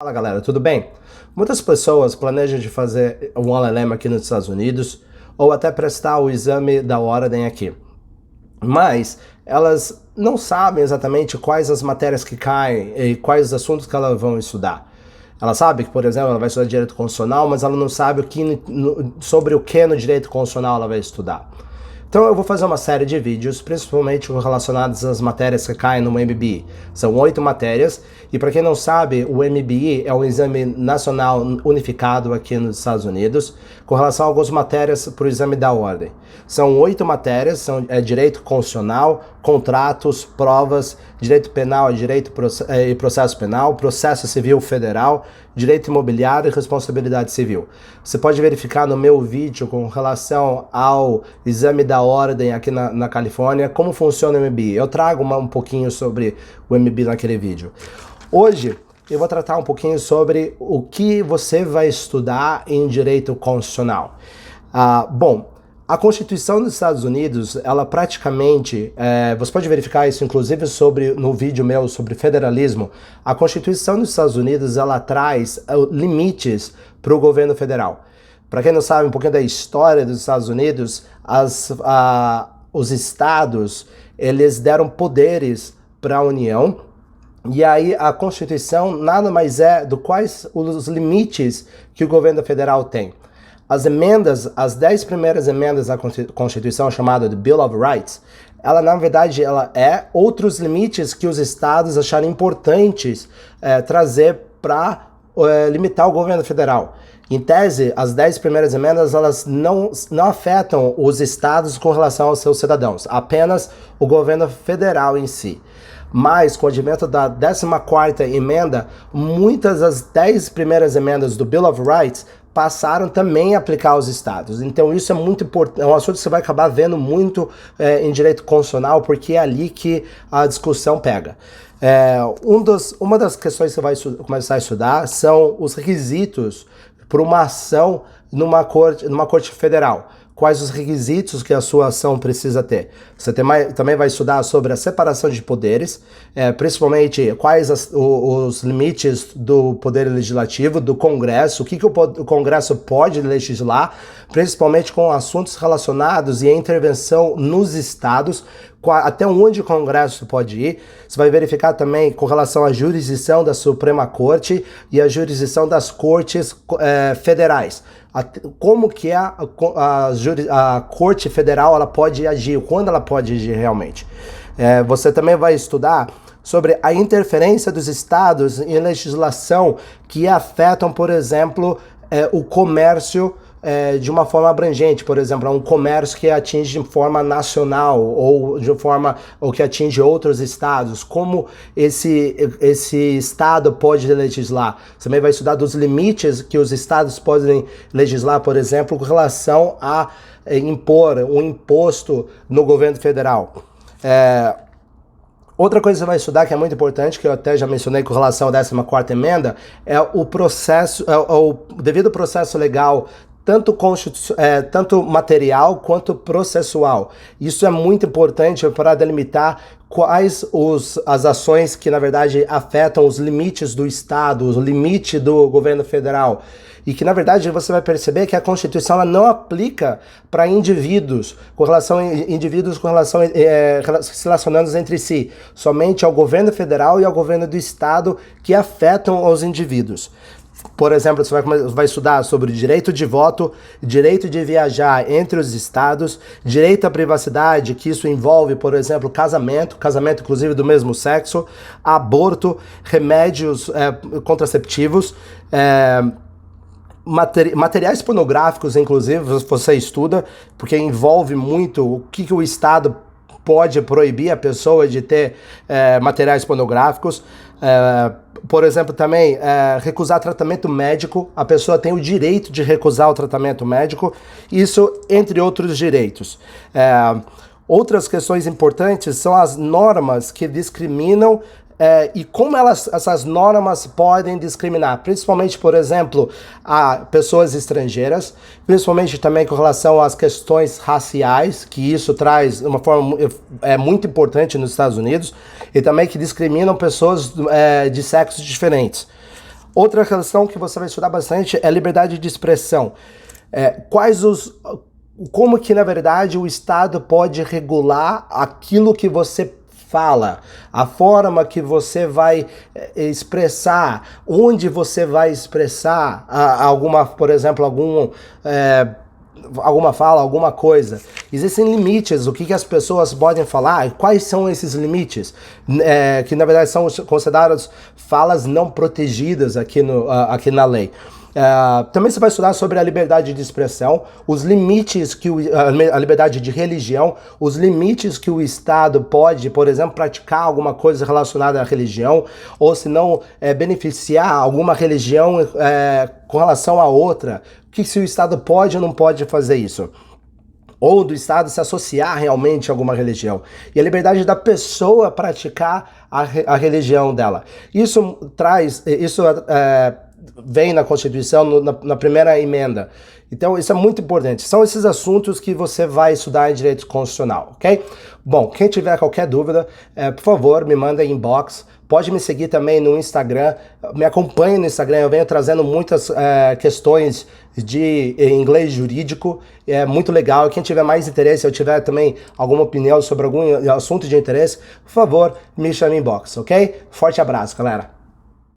Fala galera, tudo bem? Muitas pessoas planejam de fazer um LLM aqui nos Estados Unidos ou até prestar o exame da ordem aqui, mas elas não sabem exatamente quais as matérias que caem e quais os assuntos que elas vão estudar. Ela sabe que, por exemplo, ela vai estudar direito constitucional, mas ela não sabe sobre o que no direito constitucional ela vai estudar. Então eu vou fazer uma série de vídeos, principalmente relacionados às matérias que caem no MBE. São 8 matérias, e para quem não sabe, o MBE é o Exame Nacional Unificado aqui nos Estados Unidos, com relação a algumas matérias para o exame da ordem. São 8 matérias, são direito constitucional, contratos, provas, direito penal e processo penal, processo civil federal, direito imobiliário e responsabilidade civil. Você pode verificar no meu vídeo com relação ao exame da ordem aqui na Califórnia, como funciona o MBE. Eu trago um pouquinho sobre o MBE naquele vídeo. Hoje eu vou tratar um pouquinho sobre o que você vai estudar em direito constitucional. Bom, a Constituição dos Estados Unidos, ela praticamente, você pode verificar isso inclusive no vídeo meu sobre federalismo, a Constituição dos Estados Unidos, ela traz limites para o governo federal. Para quem não sabe um pouquinho da história dos Estados Unidos, os estados, eles deram poderes para a União, e aí a Constituição nada mais é do quais os limites que o governo federal tem. As emendas, as 10 primeiras emendas da Constituição, chamada de Bill of Rights, ela na verdade ela é outros limites que os estados acharam importantes trazer para limitar o governo federal. Em tese, as 10 primeiras emendas elas não afetam os estados com relação aos seus cidadãos, apenas o governo federal em si. Mas, com o advento da 14ª emenda, muitas das 10 primeiras emendas do Bill of Rights passaram também a aplicar aos estados. Então isso é muito importante, é um assunto que você vai acabar vendo muito em direito constitucional, porque é ali que a discussão pega. Uma das questões que você vai começar a estudar são os requisitos para uma ação numa corte federal. Quais os requisitos que a sua ação precisa ter. Você também vai estudar sobre a separação de poderes, principalmente quais os limites do poder legislativo, do Congresso, o que o Congresso pode legislar, principalmente com assuntos relacionados e a intervenção nos estados, até onde o Congresso pode ir. Você vai verificar também com relação à jurisdição da Suprema Corte e a jurisdição das cortes federais. Como que a Corte Federal ela pode agir, quando ela pode agir realmente. Você também vai estudar sobre a interferência dos estados em legislação que afetam, por exemplo, o comércio de uma forma abrangente, por exemplo, um comércio que atinge de forma nacional ou que atinge outros estados, como esse estado pode legislar. Você também vai estudar dos limites que os estados podem legislar, por exemplo, com relação a impor um imposto no governo federal. Outra coisa que você vai estudar, que é muito importante, que eu até já mencionei com relação à 14ª emenda, é o processo, o devido processo legal, tanto material quanto processual. Isso é muito importante para delimitar quais as ações que, na verdade, afetam os limites do Estado, o limite do governo federal. E que, na verdade, você vai perceber que a Constituição ela não aplica para indivíduos, se relacionando entre si, somente ao governo federal e ao governo do Estado que afetam os indivíduos. Por exemplo, você vai estudar sobre direito de voto, direito de viajar entre os estados, direito à privacidade, que isso envolve, por exemplo, casamento inclusive do mesmo sexo, aborto, remédios contraceptivos, materiais pornográficos, inclusive, você estuda, porque envolve muito o que o Estado pode proibir a pessoa de ter materiais pornográficos. Por exemplo, também recusar tratamento médico, a pessoa tem o direito de recusar o tratamento médico, isso entre outros direitos. Outras questões importantes são as normas que discriminam e como essas normas podem discriminar, principalmente, por exemplo, a pessoas estrangeiras, principalmente também com relação às questões raciais, que isso traz uma forma muito importante nos Estados Unidos, e também que discriminam pessoas de sexos diferentes. Outra questão que você vai estudar bastante é liberdade de expressão. Como que, na verdade, o Estado pode regular aquilo que você fala, a forma que você vai expressar, onde você vai expressar por exemplo, alguma fala, alguma coisa. Existem limites, o que as pessoas podem falar, quais são esses limites, que na verdade são considerados falas não protegidas aqui na lei. Também você vai estudar sobre a liberdade de expressão, os limites a liberdade de religião, os limites que o Estado pode, por exemplo, praticar alguma coisa relacionada à religião, ou se não beneficiar alguma religião com relação a outra. Se o Estado pode ou não pode fazer isso. Ou do Estado se associar realmente a alguma religião. E a liberdade da pessoa praticar a religião dela. Isso vem na Constituição, na primeira emenda. Então, isso é muito importante. São esses assuntos que você vai estudar em direito constitucional, ok? Bom, quem tiver qualquer dúvida, por favor, me manda em inbox. Pode me seguir também no Instagram. Me acompanhe no Instagram. Eu venho trazendo muitas questões de inglês jurídico. É muito legal. Quem tiver mais interesse, ou tiver também alguma opinião sobre algum assunto de interesse, por favor, me chame em inbox, ok? Forte abraço, galera.